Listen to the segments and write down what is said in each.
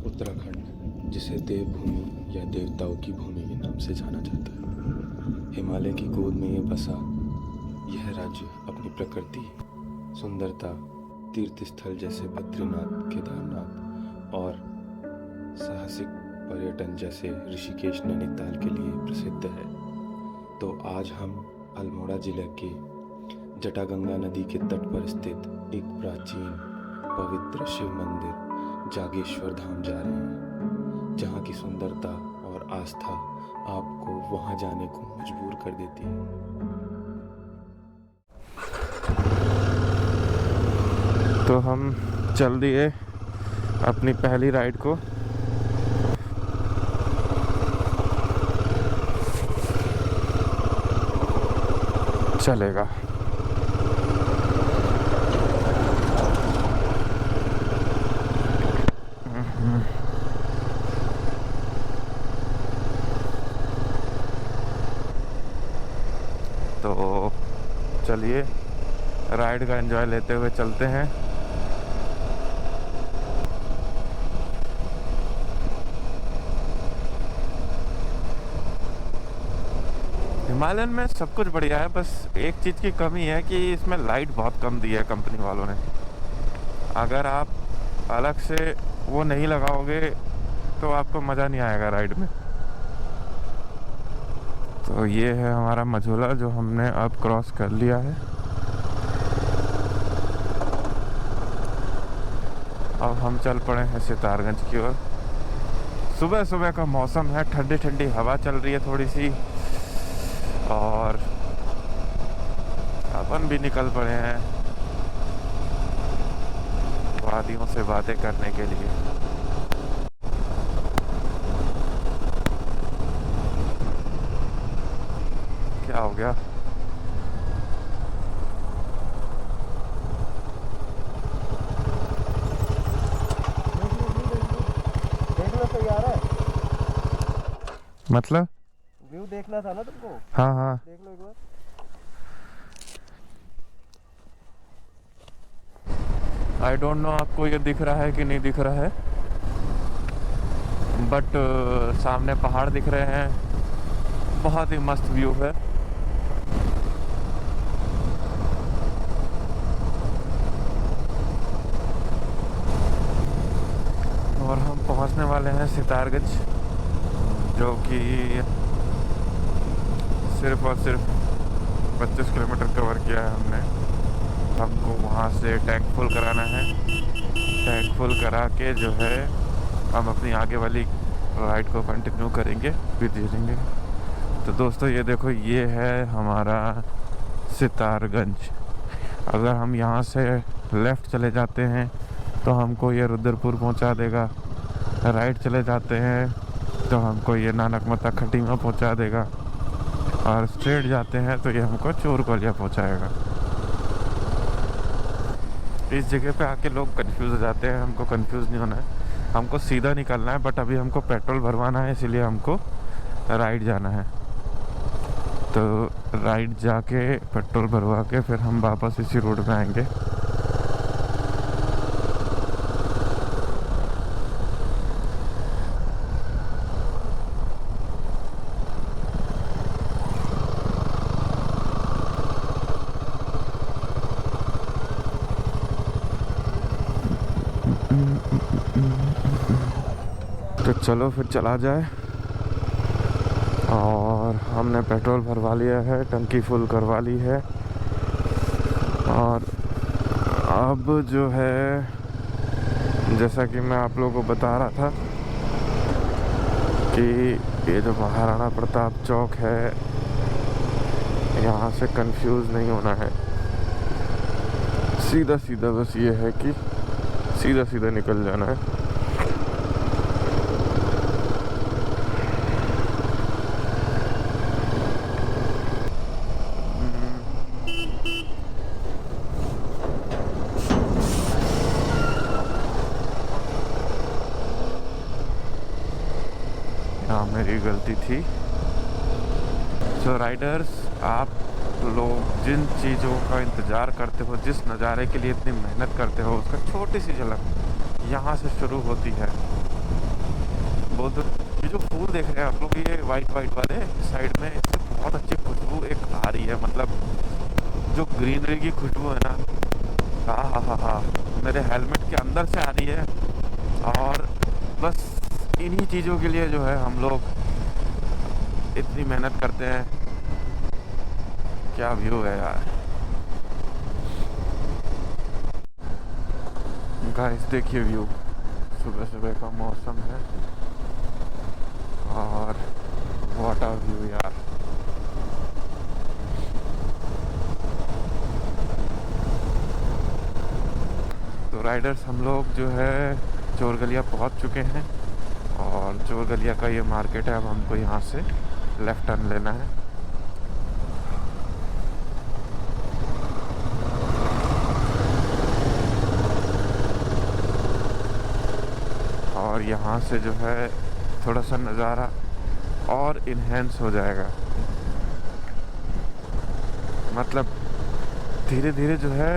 उत्तराखंड, जिसे देवभूमि या देवताओं की भूमि के नाम से जाना जाता है, हिमालय की गोद में ये बसा यह राज्य अपनी प्रकृति, सुंदरता, तीर्थ स्थल जैसे बद्रीनाथ, केदारनाथ और साहसिक पर्यटन जैसे ऋषिकेश, नैनीताल के लिए प्रसिद्ध है। तो आज हम अल्मोड़ा जिले के जटागंगा नदी के तट पर स्थित एक प्राचीन पवित्र शिव मंदिर जागेश्वर धाम जा रहे हैं, जहाँ की सुंदरता और आस्था आपको वहाँ जाने को मजबूर कर देती है। तो हम चल दिए अपनी पहली राइड को। चलेगा। तो चलिए राइड का एंजॉय लेते हुए चलते हैं। हिमालयन में सब कुछ बढ़िया है, बस एक चीज़ की कमी है कि इसमें लाइट बहुत कम दी है कंपनी वालों ने। अगर आप अलग से वो नहीं लगाओगे तो आपको मज़ा नहीं आएगा राइड में। तो ये है हमारा मझोला जो हमने अब क्रॉस कर लिया है। अब हम चल पड़े हैं सितारगंज की ओर। सुबह सुबह का मौसम है, ठंडी ठंडी हवा चल रही है थोड़ी सी, और अपन भी निकल पड़े हैं वादियों से बातें करने के लिए। क्या हो गया? देख लो सही आ रहा है। मतलब व्यू देखना था ना तुमको। हाँ हाँ, देख लो एक बार। आई डोंट नो आपको ये दिख रहा है कि नहीं दिख रहा है, बट सामने पहाड़ दिख रहे हैं। बहुत ही मस्त व्यू है। और हम पहुंचने वाले हैं सितारगंज, जो कि सिर्फ और सिर्फ 25 किलोमीटर कवर किया है हमने। हमको वहाँ से टैंक फुल कराना है। टैंक फुल करा के जो है हम अपनी आगे वाली राइड को कंटिन्यू करेंगे, भी देखेंगे। तो दोस्तों ये देखो, ये है हमारा सितारगंज। अगर हम यहाँ से लेफ़्ट चले जाते हैं तो हमको ये रुद्रपुर पहुँचा देगा। राइट चले जाते हैं तो हमको ये नानकमता खटीमा पहुँचा देगा, और स्ट्रेट जाते हैं तो ये हमको चोर कोलिया पहुँचाएगा। इस जगह पे आके लोग कंफ्यूज हो जाते हैं। हमको कंफ्यूज नहीं होना है, हमको सीधा निकलना है। बट अभी हमको पेट्रोल भरवाना है, इसीलिए हमको राइड जाना है। तो राइड जाके पेट्रोल भरवा के फिर हम वापस इसी रोड पे आएंगे। तो चलो फिर चला जाए। और हमने पेट्रोल भरवा लिया है, टंकी फुल करवा ली है। और अब जो है, जैसा कि मैं आप लोगों को बता रहा था कि ये जो महाराणा प्रताप चौक है, यहाँ से कंफ्यूज नहीं होना है। सीधा सीधा बस ये है कि सीधा सीधा निकल जाना है। हाँ, मेरी गलती थी। सो राइडर्स, आप लोग जिन चीज़ों का इंतज़ार करते हो, जिस नज़ारे के लिए इतनी मेहनत करते हो, उसका छोटी सी झलक यहाँ से शुरू होती है। बुद्ध। ये जो फूल देख रहे हैं आप लोग, ये वाइट वाइट वाले साइड में, इससे बहुत अच्छी खुशबू एक आ रही है। मतलब जो ग्रीनरी की खुशबू है ना, हाँ, मेरे हेलमेट के अंदर से आ रही है। और बस इन्हीं चीज़ों के लिए जो है हम लोग इतनी मेहनत करते हैं। क्या व्यू है यार गाइस, देखिए व्यू। सुबह सुबह का मौसम है और व्हाट अ व्यू यार। तो राइडर्स हम लोग जो है चोर गलिया पहुंच चुके हैं और चोर गलिया का ये मार्केट है। अब हमको यहाँ से लेफ्ट टर्न लेना है। और यहाँ से जो है थोड़ा सा नज़ारा और इन्हेंस हो जाएगा। मतलब धीरे धीरे जो है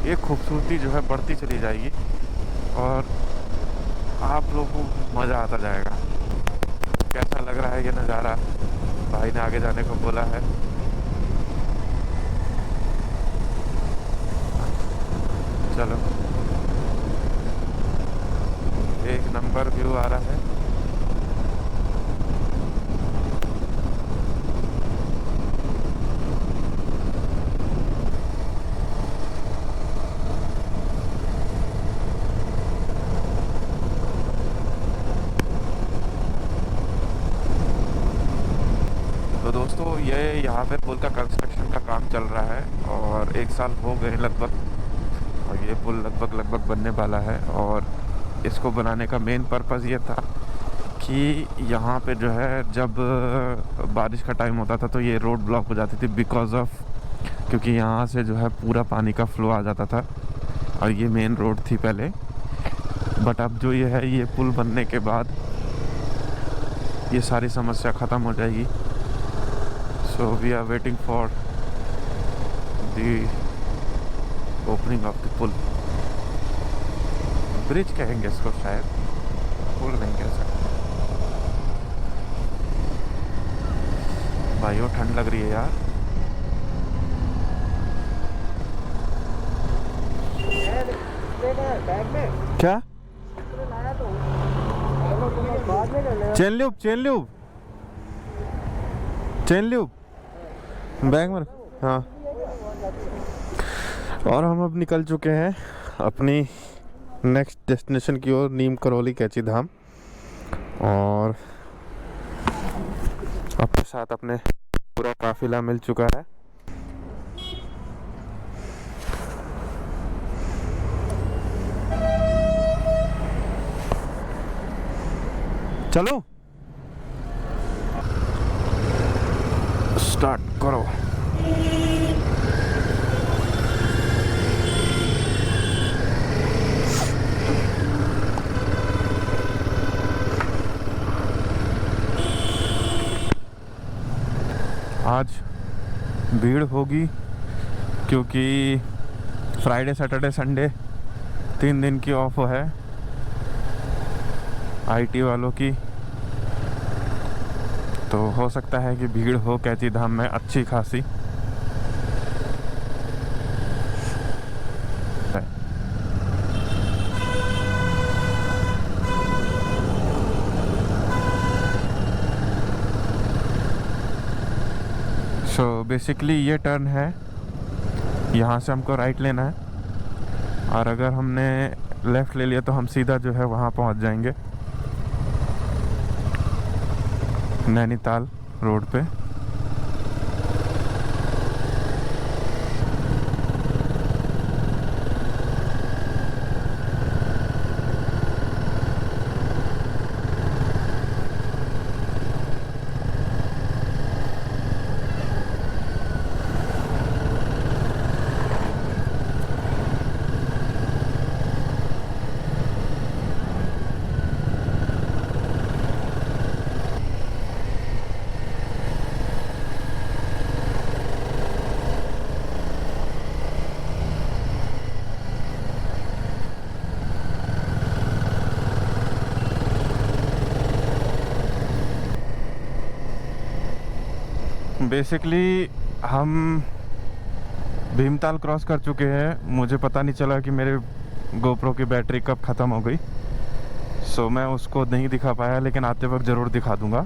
ये खूबसूरती जो है बढ़ती चली जाएगी और आप लोगों को मज़ा आता जाएगा। कैसा लग रहा है ये नज़ारा? भाई ने आगे जाने को बोला है। चलो, एक नंबर व्यू आ रहा है। तो दोस्तों, ये यहाँ पे पुल का कंस्ट्रक्शन का काम चल रहा है और 1 साल हो गए लगभग, और ये पुल लगभग बनने वाला है। और इसको बनाने का मेन पर्पज़ ये था कि यहाँ पे जो है जब बारिश का टाइम होता था तो ये रोड ब्लॉक हो जाती थी बिकॉज ऑफ, क्योंकि यहाँ से जो है पूरा पानी का फ्लो आ जाता था और ये मेन रोड थी पहले। बट अब जो ये है, ये पुल बनने के बाद ये सारी समस्या ख़त्म हो जाएगी। So we are waiting for the opening of the पुल। ब्रिज कहेंगे इसको शायद, पुल नहीं कह सकते। भाइयों ठंड लग रही है यार। बैग में क्या? लाया तो बाद में कर लेना। चेन ल्यूब बैग में। हाँ, और हम अब निकल चुके हैं अपनी नेक्स्ट डेस्टिनेशन की ओर, नीम करौली कैची धाम। और अपने साथ अपने पूरा काफिला मिल चुका है। चलो स्टार्ट करो। आज भीड़ होगी क्योंकि फ्राइडे सैटरडे संडे 3 दिन की ऑफ है आईटी वालों की। तो हो सकता है कि भीड़ हो कैची धाम में अच्छी खासी। सो बेसिकली ये टर्न है, यहाँ से हमको राइट लेना है और अगर हमने लेफ़्ट ले लिया तो हम सीधा जो है वहाँ पहुँच जाएंगे नैनीताल रोड पे। बेसिकली हम भीमताल क्रॉस कर चुके हैं। मुझे पता नहीं चला कि मेरे गोप्रो की बैटरी कब ख़त्म हो गई, सो मैं उसको नहीं दिखा पाया, लेकिन आते वक्त ज़रूर दिखा दूंगा।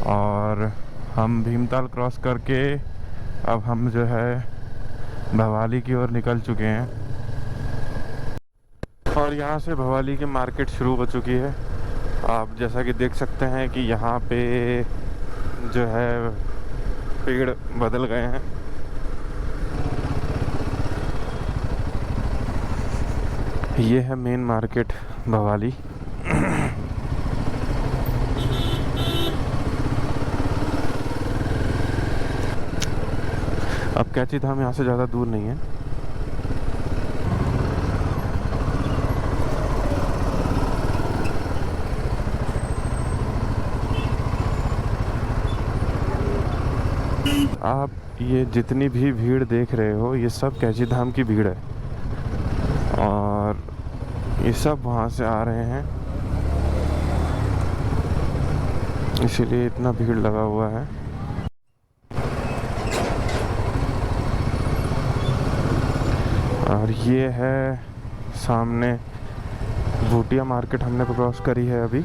और हम भीमताल क्रॉस करके अब हम जो है भवाली की ओर निकल चुके हैं और यहाँ से भवाली की मार्केट शुरू हो चुकी है। आप जैसा कि देख सकते हैं कि यहाँ पे जो है पेड़ बदल गए हैं। ये है मेन मार्केट भवाली। अब कैची धाम यहाँ से ज़्यादा दूर नहीं है। आप ये जितनी भी भीड़ देख रहे हो, ये सब कैची धाम की भीड़ है और ये सब वहाँ से आ रहे हैं, इसीलिए इतना भीड़ लगा हुआ है। और ये है सामने भूटिया मार्केट, हमने क्रॉस करी है अभी।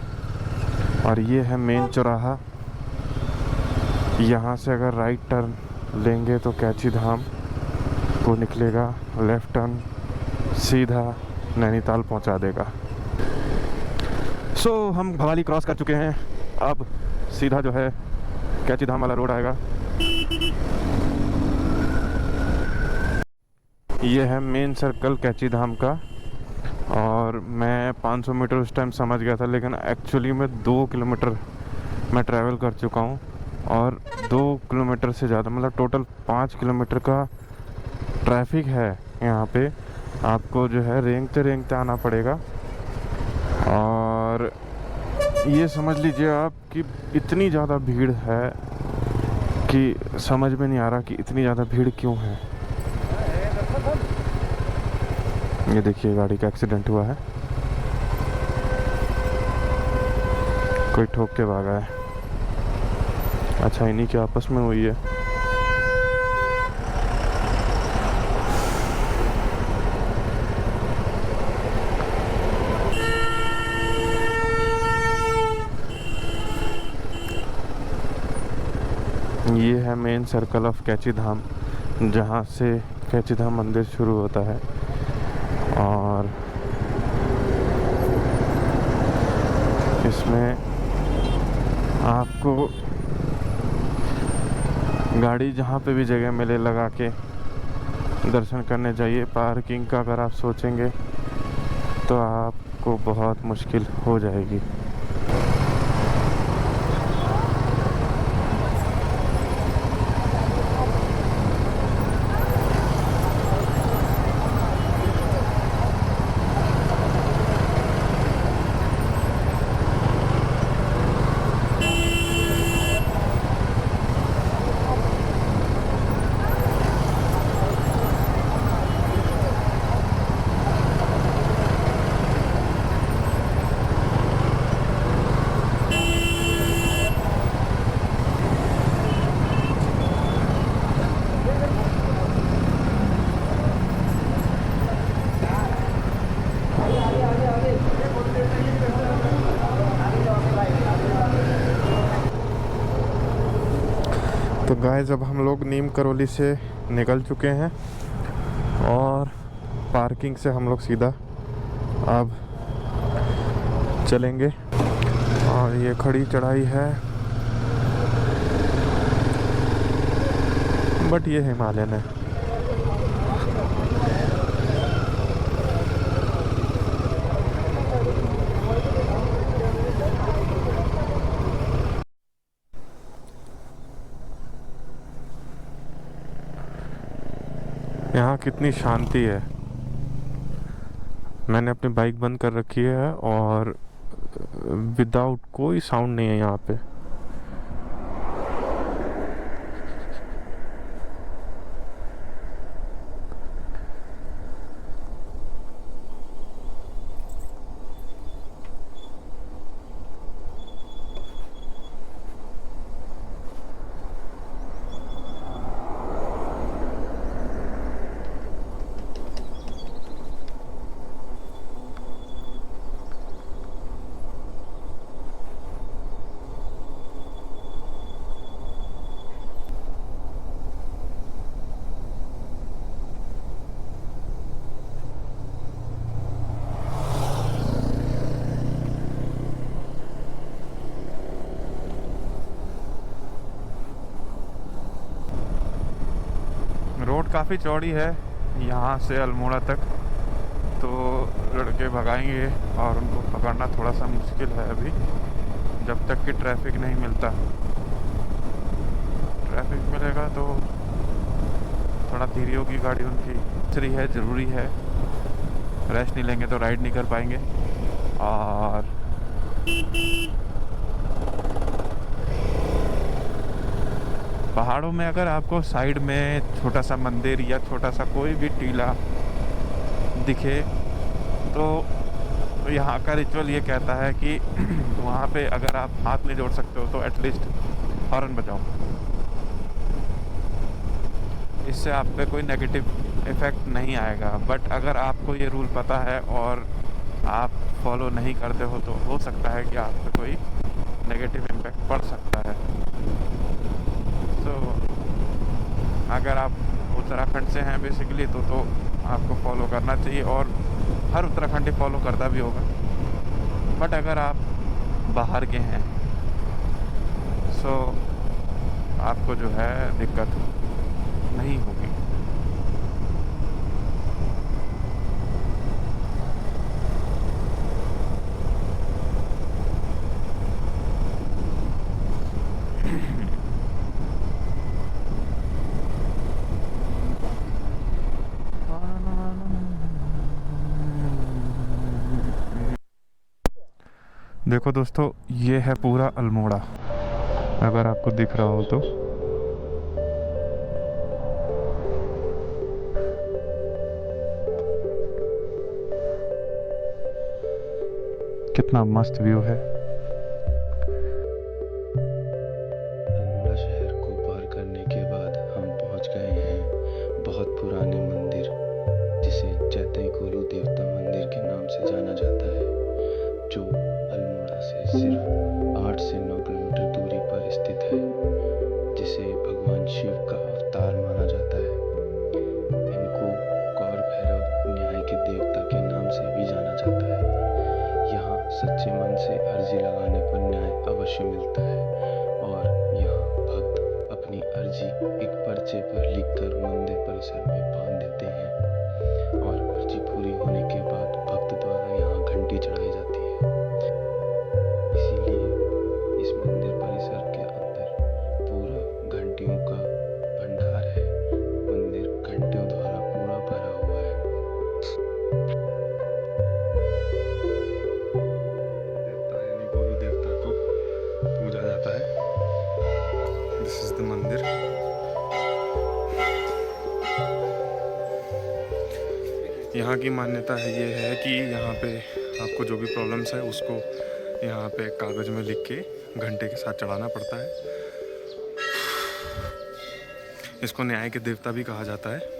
और ये है मेन चौराहा। यहाँ से अगर राइट टर्न लेंगे तो कैची धाम को निकलेगा, लेफ़्ट टर्न सीधा नैनीताल पहुँचा देगा। सो हम भवाली क्रॉस कर चुके हैं, अब सीधा जो है कैची धाम वाला रोड आएगा। ये है मेन सर्कल कैची धाम का। और मैं 500 मीटर उस टाइम समझ गया था, लेकिन एक्चुअली मैं 2 किलोमीटर मैं ट्रैवल कर चुका हूँ और 2 किलोमीटर से ज़्यादा, मतलब टोटल 5 किलोमीटर का ट्रैफिक है यहाँ पे। आपको जो है रेंगते रेंगते आना पड़ेगा। और ये समझ लीजिए आप कि इतनी ज़्यादा भीड़ है कि समझ में नहीं आ रहा कि इतनी ज़्यादा भीड़ क्यों है। ये देखिए गाड़ी का एक्सीडेंट हुआ है, कोई ठोक के भागा है। अच्छा, इन्हीं के आपस में हुई है। ये है main circle of Kainchi Dham, जहाँ से कैची धाम मंदिर शुरू होता है। और इसमें आपको गाड़ी जहाँ पे भी जगह मिले लगा के दर्शन करने चाहिए। पार्किंग का अगर आप सोचेंगे तो आपको बहुत मुश्किल हो जाएगी। तो गाइस, अब हम लोग नीम करौली से निकल चुके हैं और पार्किंग से हम लोग सीधा अब चलेंगे। और ये खड़ी चढ़ाई है, बट ये हिमालयन है। यहाँ कितनी शांति है। मैंने अपनी बाइक बंद कर रखी है और विदाउट कोई साउंड नहीं है यहाँ पे। रोड काफ़ी चौड़ी है यहाँ से अल्मोड़ा तक, तो लड़के भगाएंगे और उनको पकड़ना थोड़ा सा मुश्किल है अभी, जब तक कि ट्रैफिक नहीं मिलता। ट्रैफिक मिलेगा तो थोड़ा धीरे होगी गाड़ी उनकी। दूसरी है, ज़रूरी है, रेस्ट नहीं लेंगे तो राइड नहीं कर पाएंगे। और पहाड़ों में अगर आपको साइड में छोटा सा मंदिर या छोटा सा कोई भी टीला दिखे तो यहाँ का रिचुअल ये कहता है कि वहाँ पे अगर आप हाथ नहीं जोड़ सकते हो तो एटलीस्ट हॉर्न बजाओ। इससे आप पे कोई नेगेटिव इफ़ेक्ट नहीं आएगा। बट अगर आपको ये रूल पता है और आप फॉलो नहीं करते हो तो हो सकता है कि आप पे कोई नेगेटिव इम्पैक्ट पड़ सकता है। तो अगर आप उत्तराखंड से हैं बेसिकली तो आपको फॉलो करना चाहिए, और हर उत्तराखंडी फॉलो करता भी होगा। बट अगर आप बाहर के हैं सो आपको जो है दिक्कत नहीं होगी। देखो दोस्तों, ये है पूरा अल्मोड़ा, अगर आपको दिख रहा हो तो। कितना मस्त व्यू है। अल्मोड़ा शहर को पार करने के बाद हम पहुंच गए हैं बहुत पुराने मंदिर, जिसे चैतई कोलू देवता मंदिर के नाम से जाना जाता है, जो अल्मोड़ा से सिर्फ 8 से 9 किलोमीटर दूरी पर स्थित है, जिसे भगवान शिव का अवतार माना जाता है। इनको कौर भैरव न्याय के देवता के नाम से भी जाना जाता है। यहाँ सच्चे मन से अर्जी लगाने पर न्याय अवश्य मिलता है, और यहाँ भक्त अपनी अर्जी एक पर्चे पर लिखकर मंदिर परिसर में बांध देते हैं, और अर्जी पूरी होने के बाद भक्त द्वारा यहाँ घंटी चढ़ाई जाती है। इसीलिए इस मंदिर परिसर के अंदर पूरा घंटियों का भंडार है। मंदिर घंटियों द्वारा पूरा भरा हुआ है। देवता यानी कोलू देवता को पूजा जाता है। दिस इज द मंदिर। यहाँ की मान्यता है ये है कि यहाँ पे आपको जो भी प्रॉब्लम्स है उसको यहाँ पे कागज़ में लिख के घंटे के साथ चढ़ाना पड़ता है। इसको न्याय के देवता भी कहा जाता है।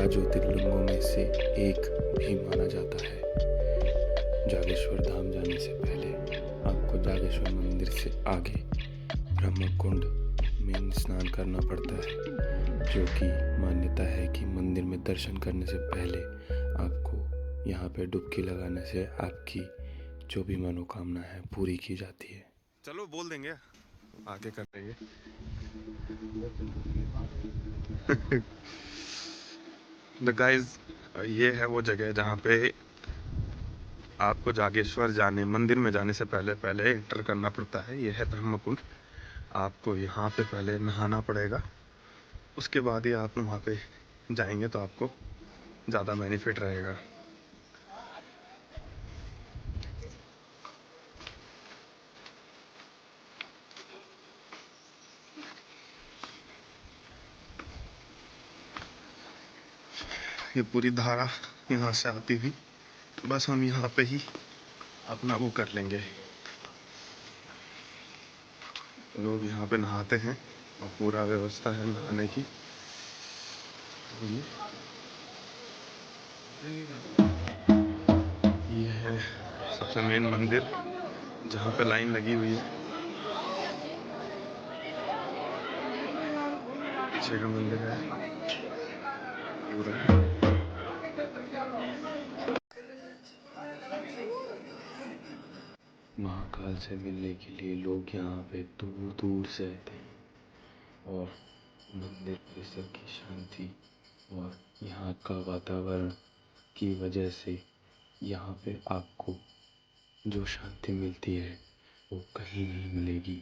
ज्योतिर्लिंगों में से एक भी माना जाता है। जागेश्वर धाम जाने से पहले आपको जागेश्वर मंदिर से आगे ब्रह्मकुंड में स्नान करना पड़ता है, जो कि मान्यता है कि मंदिर में दर्शन करने से पहले आपको यहाँ पे डुबकी लगाने से आपकी जो भी मनोकामना है पूरी की जाती है। चलो बोल देंगे, आगे कर देंगे। द गाइस, ये है वो जगह जहाँ पे आपको जागेश्वर जाने, मंदिर में जाने से पहले पहले एंटर करना पड़ता है। ये है ब्रह्मकुंड। आपको यहाँ पे पहले नहाना पड़ेगा, उसके बाद ही आप वहाँ पे जाएंगे तो आपको ज़्यादा बेनिफिट रहेगा। ये पूरी धारा यहाँ से आती हुई, बस हम यहाँ पे ही अपना वो कर लेंगे। लोग यहाँ पे नहाते हैं और पूरा व्यवस्था है नहाने की। ये है सबसे मेन मंदिर जहाँ पे लाइन लगी हुई है। पीछे का मंदिर है पूरा। महाकाल से मिलने के लिए लोग यहाँ पे दूर दूर से आते हैं और मंदिर परिसर की शांति और यहाँ का वातावरण की वजह से यहाँ पे आपको जो शांति मिलती है वो कहीं नहीं मिलेगी।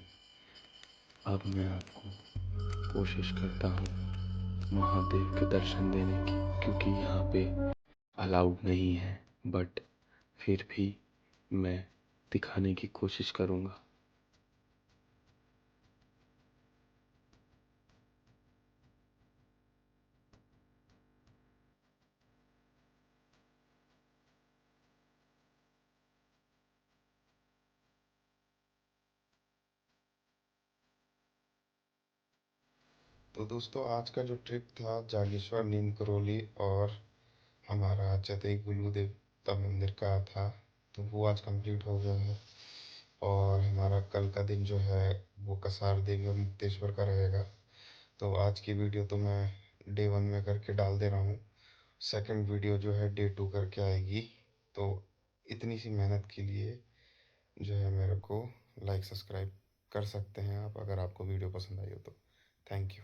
अब मैं आपको कोशिश करता हूँ महादेव के दर्शन देने की, क्योंकि यहाँ पे अलाउड नहीं है, बट फिर भी मैं दिखाने की कोशिश करूँगा। तो दोस्तों, आज का जो ट्रिप था जागेश्वर, नीम करोली और हमारा चतई गुरु देवता मंदिर का था, तो वो आज कंप्लीट हो गया है। और हमारा कल का दिन जो है वो कसार देवी और मुक्तेश्वर का रहेगा। तो आज की वीडियो तो मैं डे 1 में करके डाल दे रहा हूँ, सेकंड वीडियो जो है डे 2 करके आएगी। तो इतनी सी मेहनत के लिए जो है मेरे को लाइक सब्सक्राइब कर सकते हैं आप, अगर आपको वीडियो पसंद आई हो तो। Thank you.